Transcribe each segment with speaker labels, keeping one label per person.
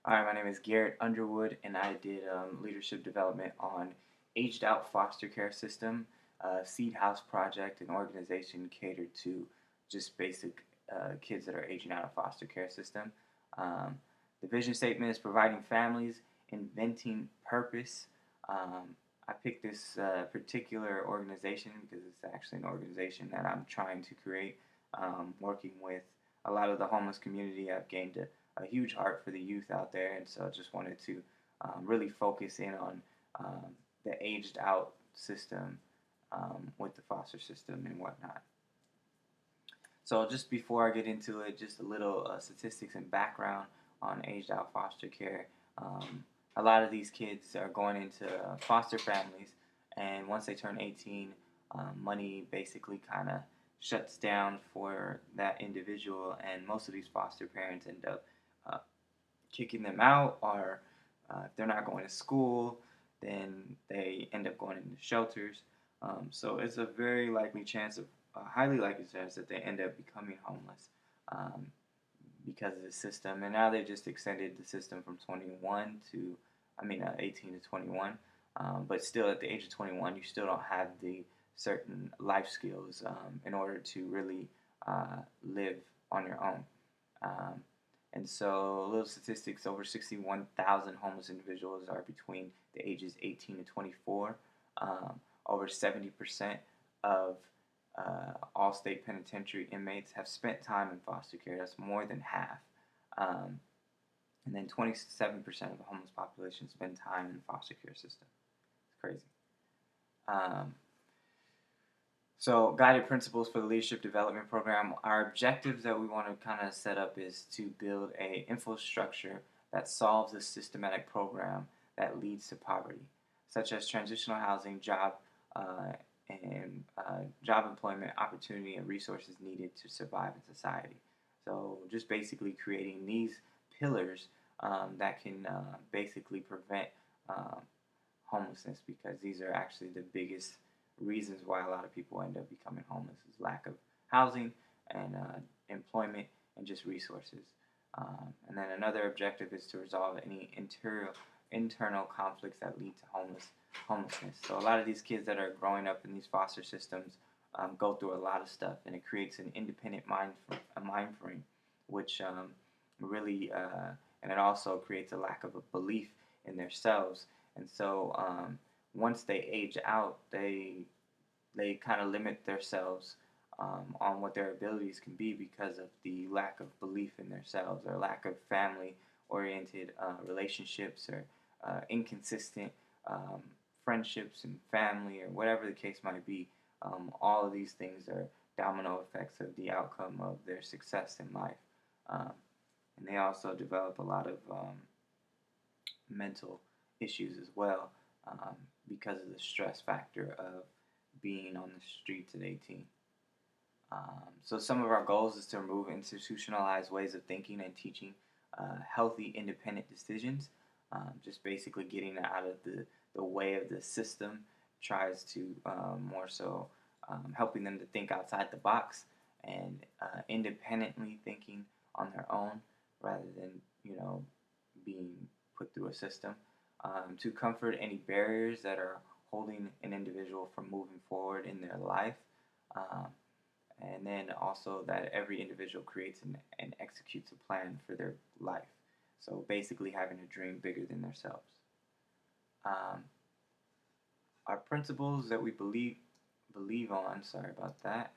Speaker 1: Hi, my name is Garrett Underwood, and I did leadership development on Aged Out Foster Care System, Seed House Project, an organization catered to just basic kids that are aging out of foster care system. Um, the vision statement is providing families, inventing purpose. I picked this particular organization because it's actually an organization that I'm trying to create, working with a lot of the homeless community. I've gained a huge heart for the youth out there, and so I just wanted to really focus in on um, the aged out system with the foster system and whatnot. So just before I get into it, just a little statistics and background on aged out foster care. Um, a lot of these kids are going into foster families, and once they turn 18, money basically kind of shuts down for that individual, and most of these foster parents end up uh, kicking them out, or if they're not going to school, then they end up going into shelters. So it's a very likely chance of a highly likely chance that they end up becoming homeless um, because of the system. And now they just extended the system from 21 to, 18 to 21. But still, at the age of 21, you still don't have the certain life skills in order to really live on your own. Um, and so, little statistics: over 61,000 homeless individuals are between the ages 18 to 24. Over 70% of all state penitentiary inmates have spent time in foster care. That's more than half. Um, and then 27% of the homeless population spend time in the foster care system. It's crazy. Um, So, guided principles for the leadership development program. Our objectives that we want to kind of set up is to build a infrastructure that solves a systematic program that leads to poverty, such as transitional housing, uh, job employment opportunity, and resources needed to survive in society. So, just basically creating these pillars that can basically prevent um, homelessness, because these are actually the biggest reasons why a lot of people end up becoming homeless is lack of housing and employment and just resources. And then another objective is to resolve any internal conflicts that lead to homelessness. So a lot of these kids that are growing up in these foster systems go through a lot of stuff, and it creates an independent mind frame, which really and it also creates a lack of a belief in themselves. And so once they age out, they kind of limit themselves on what their abilities can be because of the lack of belief in themselves, or lack of family oriented relationships, or inconsistent um, friendships and family, or whatever the case might be. All of these things are domino effects of the outcome of their success in life. Um, and they also develop a lot of mental issues as well, um, because of the stress factor of being on the streets at 18. So some of our goals is to remove institutionalized ways of thinking and teaching healthy, independent decisions. Just basically getting out of the way of the system tries to more so helping them to think outside the box and independently thinking on their own, rather than being put through a system. To comfort any barriers that are holding an individual from moving forward in their life. Um, and then also that every individual creates and executes a plan for their life. So basically, having a dream bigger than themselves. Um, our principles that we believe on. Sorry about that.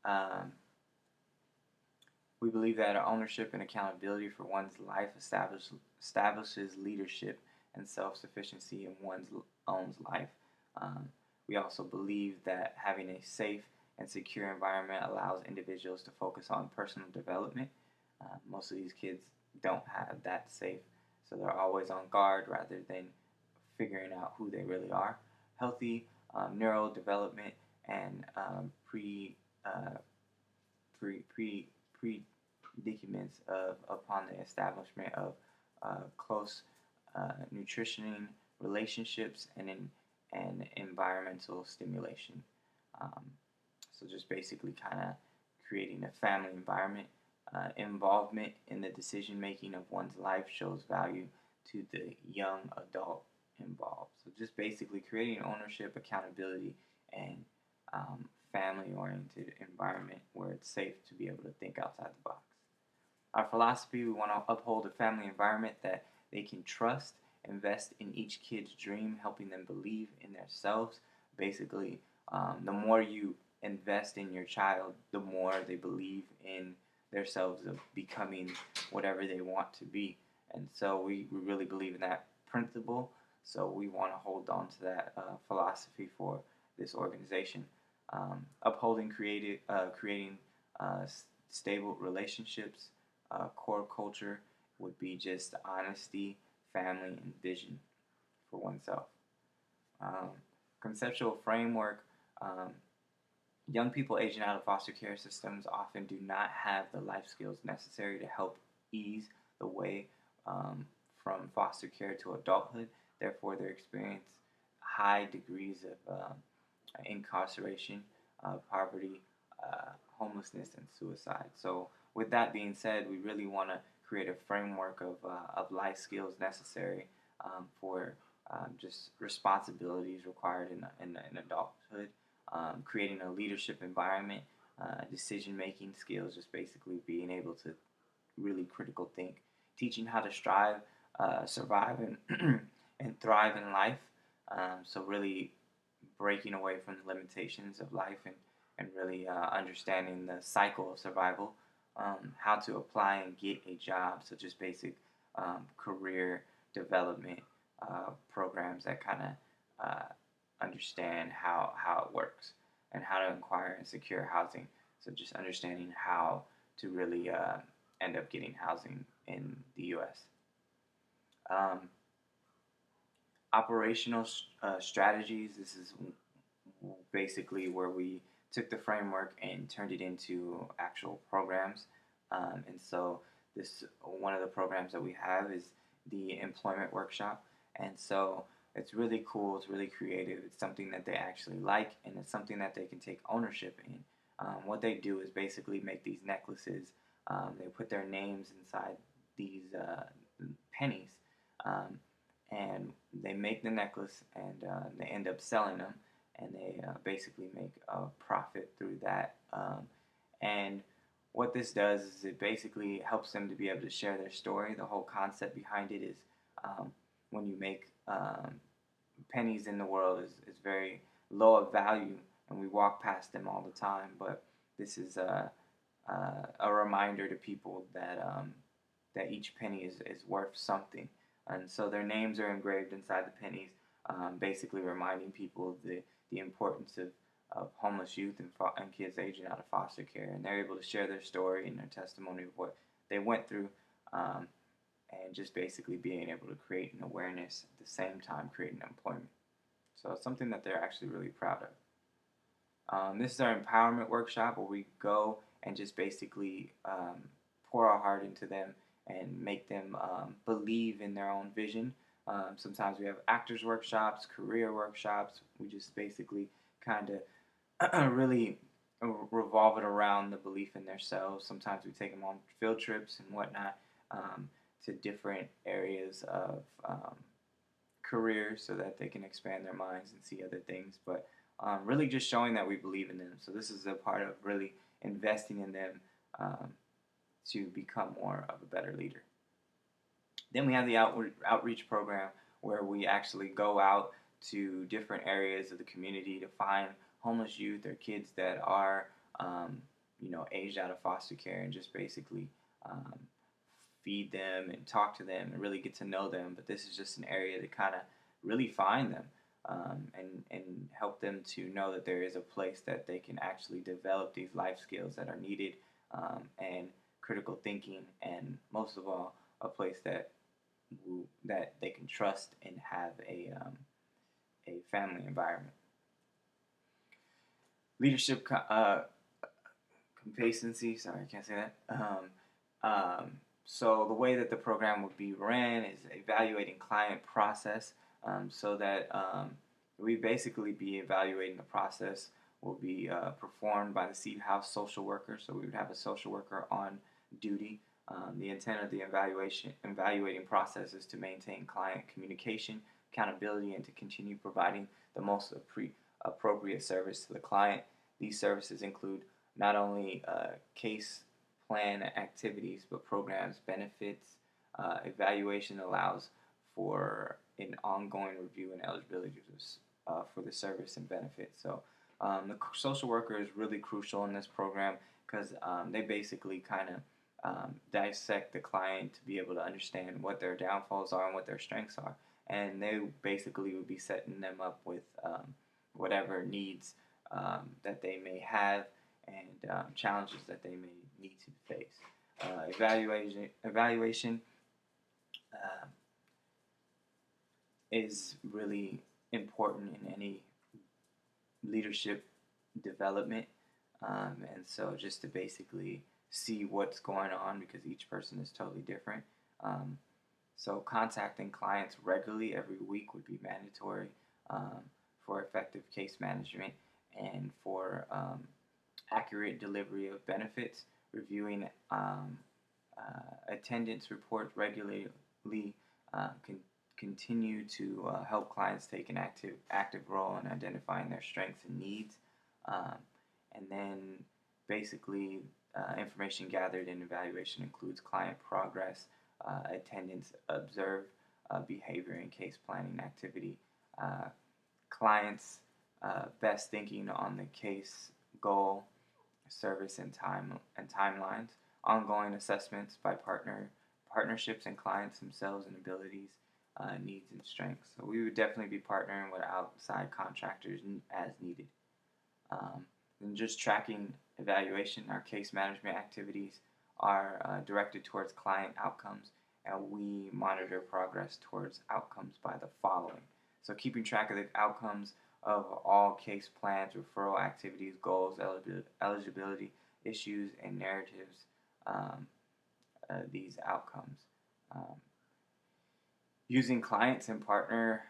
Speaker 1: Um, we believe that our ownership and accountability for one's life establishes leadership and self-sufficiency in one's own life. Um, we also believe that having a safe and secure environment allows individuals to focus on personal development. Most of these kids don't have that safe, so they're always on guard rather than figuring out who they really are. Healthy neural development and uh, predicaments of upon the establishment of close nutritioning relationships and environmental stimulation. Um, so just basically kind of creating a family environment involvement in the decision making of one's life shows value to the young adult involved. So just basically creating ownership, accountability, and family oriented environment where it's safe to be able to think outside the box. Our philosophy, we want to uphold a family environment that they can trust, invest in each kid's dream, helping them believe in themselves. Basically, the more you invest in your child, the more they believe in themselves of becoming whatever they want to be. And so we really believe in that principle. So we want to hold on to that philosophy for this organization. Upholding creating stable relationships, core culture would be just honesty, family, and vision for oneself. Um, Conceptual framework. Um, Young people aging out of foster care systems often do not have the life skills necessary to help ease the way um, from foster care to adulthood. Therefore, they experience high degrees of incarceration, poverty, homelessness, and suicide. So, with that being said, we really want to create a framework of life skills necessary for just responsibilities required in adulthood, creating a leadership environment, decision making skills, just basically being able to really critical think, teaching how to strive, survive, and, and thrive in life. So, really breaking away from the limitations of life and really understanding the cycle of survival, how to apply and get a job, so just basic career development programs that kind of understand how it works and how to acquire and secure housing. So just understanding how to really end up getting housing in the U.S. Um, Operational strategies. This is basically where we took the framework and turned it into actual programs. And so this one of the programs that we have is the employment workshop. And so it's really cool. It's really creative. It's something that they actually like, and it's something that they can take ownership in. What they do is basically make these necklaces. They put their names inside these pennies. Um, and they make the necklace and they end up selling them, and they basically make a profit through that. And what this does is it basically helps them to be able to share their story. The whole concept behind it is um, when you make pennies in the world is very low of value, and we walk past them all the time. But this is a reminder to people that that each penny is worth something, and so their names are engraved inside the pennies, basically reminding people of the importance of homeless youth and kids aging out of foster care, and they're able to share their story and their testimony of what they went through, um, and just basically being able to create an awareness at the same time creating employment. So it's something that they're actually really proud of. This is our empowerment workshop where we go and just basically pour our heart into them and make them believe in their own vision. Sometimes we have actors workshops, career workshops. We just basically kind of really revolve it around the belief in themselves. Sometimes we take them on field trips and whatnot to different areas of careers so that they can expand their minds and see other things. But really just showing that we believe in them. So this is a part of really investing in them to become more of a better leader. Then we have the outreach program where we actually go out to different areas of the community to find homeless youth or kids that are, aged out of foster care, and just basically feed them and talk to them and really get to know them. But this is just an area to kind of really find them and help them to know that there is a place that they can actually develop these life skills that are needed, and critical thinking, and most of all, a place that they can trust and have a family environment. Leadership complacency. Sorry, I can't say that. So the way that the program would be ran is evaluating client process, so that we basically be evaluating the process will be performed by the Seed House social worker. So we would have a social worker on duty. The intent of the evaluating process is to maintain client communication, accountability, and to continue providing the most appropriate service to the client. These services include not only case plan activities, but programs, benefits. Evaluation allows for an ongoing review and eligibility for the service and benefits. So the social worker is really crucial in this program because they basically kind of dissect the client to be able to understand what their downfalls are and what their strengths are. And they basically would be setting them up with whatever needs that they may have and challenges that they may need to face. Evaluation uh, is really important in any leadership development. And so just to basically see what's going on because each person is totally different. Um, so contacting clients regularly every week would be mandatory um, for effective case management and for accurate delivery of benefits. Reviewing attendance reports regularly can continue to help clients take an active role in identifying their strengths and needs. Um, and then basically information gathered in evaluation includes client progress, attendance observed, behavior and case planning activity, uh, clients best thinking on the case goal, service and timelines, ongoing assessments by partnerships and clients themselves and abilities, needs and strengths. So we would definitely be partnering with outside contractors as needed. Um, and just tracking evaluation, our case management activities are directed towards client outcomes, and we monitor progress towards outcomes by the following. So keeping track of the outcomes of all case plans, referral activities, goals, eligibility issues, and narratives, um, these outcomes. Um, Using clients and partner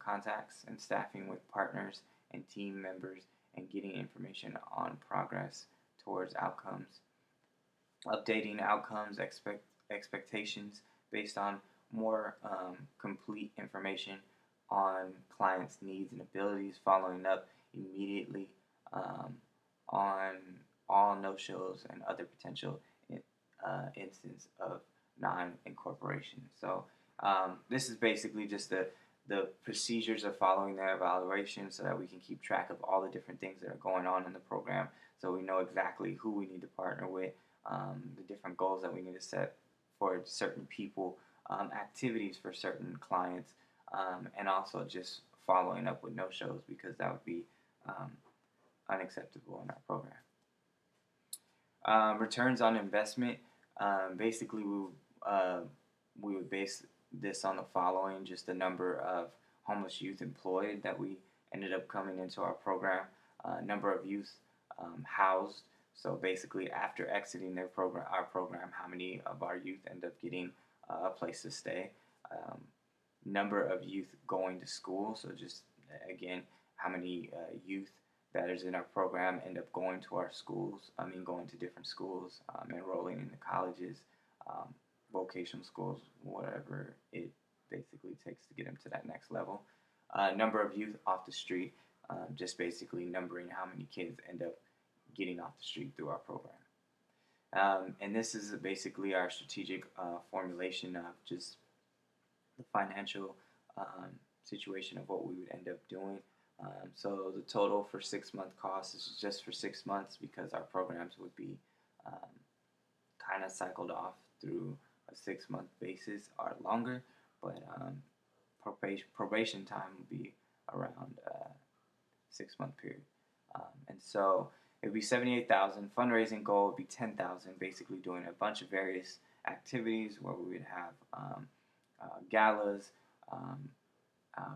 Speaker 1: contacts and staffing with partners and team members and getting information on progress towards outcomes. Updating outcomes expectations based on more complete information on clients' needs and abilities, following up immediately um, on all no-shows and other potential instance of non-incorporation. So this is basically just the procedures of following their evaluation so that we can keep track of all the different things that are going on in the program so we know exactly who we need to partner with, the different goals that we need to set for certain people, activities for certain clients, and also just following up with no-shows because that would be um, unacceptable in our program. Returns on investment, basically we would base this on the following: just the number of homeless youth employed that we ended up coming into our program, number of youth housed. So basically, after exiting our program, how many of our youth end up getting a place to stay? Um, Number of youth going to school. So just again, how many youth that is in our program end up going to our schools. I mean, going to different schools, enrolling in the colleges, um, vocational schools, whatever it basically takes to get them to that next level. Number of youth off the street, just basically numbering how many kids end up getting off the street through our program. And this is basically our strategic formulation of just the financial situation of what we would end up doing. So the total for 6 month cost is just for 6 months because our programs would be um, kind of cycled off through a 6 month basis or longer, but probation time would be around 6 month period. And so it would be 78,000. Fundraising goal would be 10,000. Basically doing a bunch of various activities where we would have galas, um,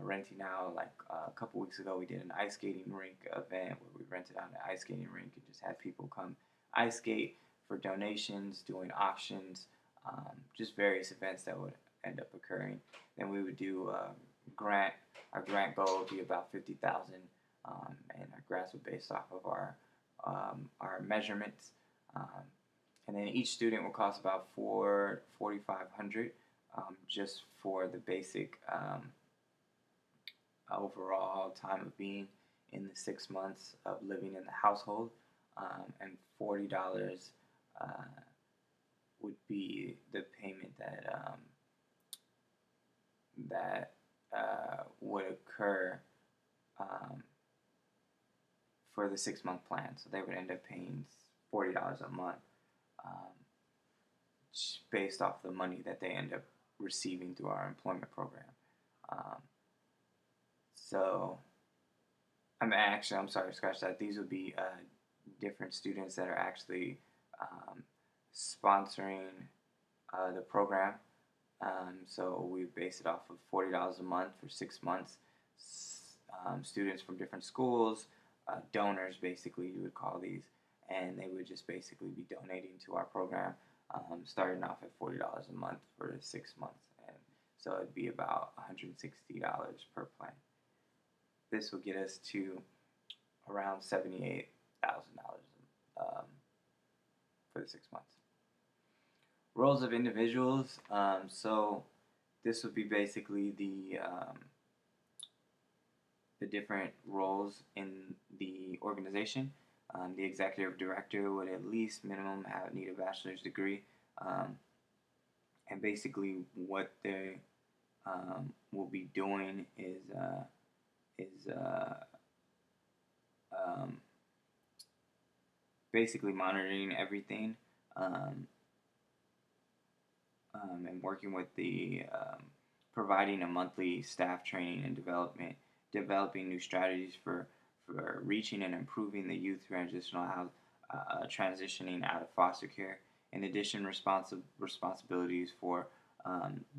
Speaker 1: renting out. Like a couple weeks ago, we did an ice skating rink event where we rented out an ice skating rink and just had people come ice skate for donations, doing auctions, just various events that would end up occurring. Then we would do grant. Our grant goal would be about 50,000, and our grants were based off of our measurements. Um, and then each student will cost about $4,500 just for the basic overall time of being in the 6 months of living in the household, and $40 uh, would be the payment that would occur um, for the 6 month plan. So they would end up paying $40 a month um, based off the money that they end up receiving through our employment program. Um, so I'm sorry, scratch that. These would be different students that are actually um, sponsoring the program. So we base it off of $40 a month for 6 months. Students from different schools, donors basically you would call these, and they would just basically be donating to our program, starting off at $40 a month for 6 months, and so it'd be about $160 per plan. This will get us to around $78,000 for the 6 months. Roles of individuals. So this would be basically the different roles in the organization. The executive director would at least minimum need a bachelor's degree, and basically what they will be doing is um, basically monitoring everything, um, and working with the providing a monthly staff training and developing new strategies for reaching and improving the youth transitioning out of foster care. In addition, responsibilities for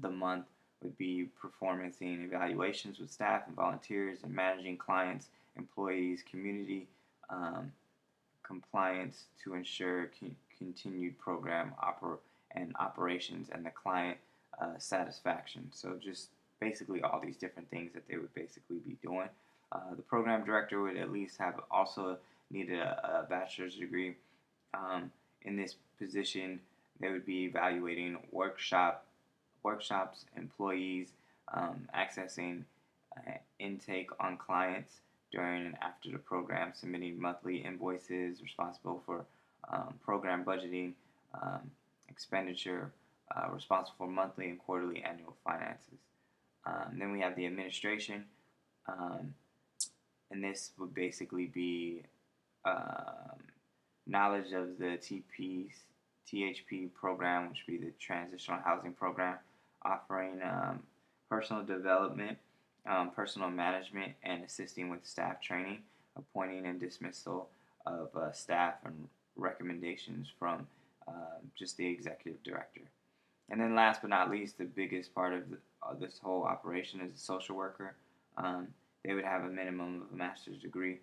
Speaker 1: the month would be performance and evaluations with staff and volunteers, and managing clients, employees, community compliance to ensure continued program operations and the client satisfaction. So just basically all these different things that they would basically be doing. The program director would at least have also needed a bachelor's degree. In this position, they would be evaluating workshops, employees, accessing intake on clients during and after the program, submitting monthly invoices, responsible for program budgeting, expenditure, responsible for monthly and quarterly annual finances. Then we have the administration, um, and this would basically be um, knowledge of the THP program, which would be the Transitional Housing Program, offering personal development, personal management, and assisting with staff training, appointing and dismissal of staff, and recommendations from just the executive director. And then last but not least, the biggest part of this whole operation is a social worker. They would have a minimum of a master's degree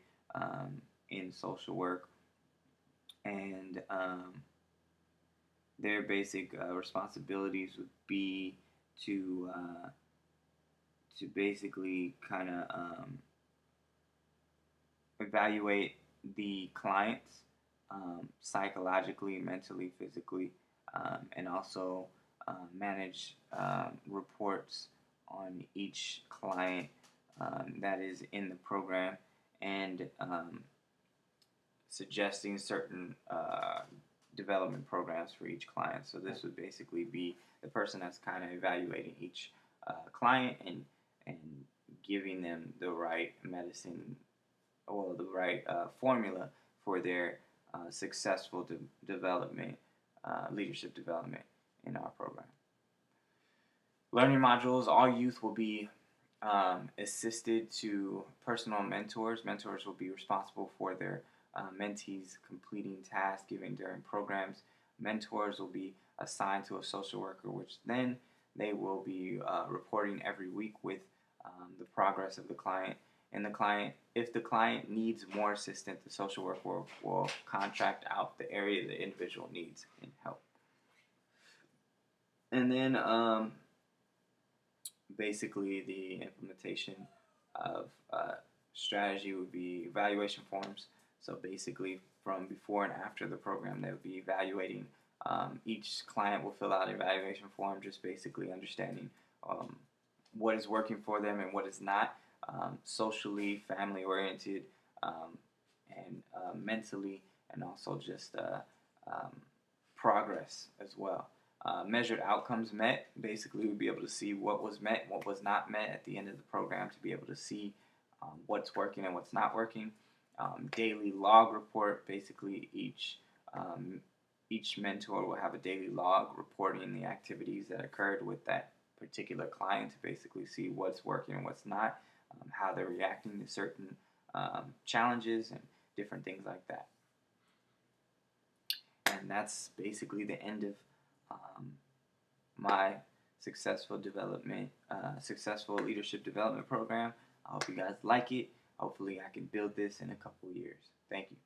Speaker 1: in social work, and their basic responsibilities would be to basically kind of evaluate the clients psychologically, mentally, physically, and also manage reports on each client that is in the program, and suggesting certain development programs for each client. So this would basically be the person that's kind of evaluating each client, and giving them the right medicine or the right formula for their successful development, leadership development in our program. Learning modules, all youth will be assisted to personal mentors. Mentors will be responsible for their mentees completing tasks given during programs. Mentors will be assigned to a social worker, which then they will be reporting every week with the progress of the client. And if the client needs more assistance, the social worker will contract out the area the individual needs and help. And then basically the implementation of strategy would be evaluation forms. So basically from before and after the program. They would be evaluating. Each client will fill out an evaluation form, just basically understanding um, what is working for them and what is not, socially, family oriented, um, and mentally, and also just um, progress as well. Measured outcomes met. Basically, we'd be able to see what was met, what was not met at the end of the program, to be able to see what's working and what's not working. Daily log report. Basically, each mentor will have a daily log reporting the activities that occurred with that particular client to basically see what's working and what's not, how they're reacting to certain challenges and different things like that. And that's basically the end of my successful leadership development program. I hope you guys like it. Hopefully, I can build this in a couple years. Thank you.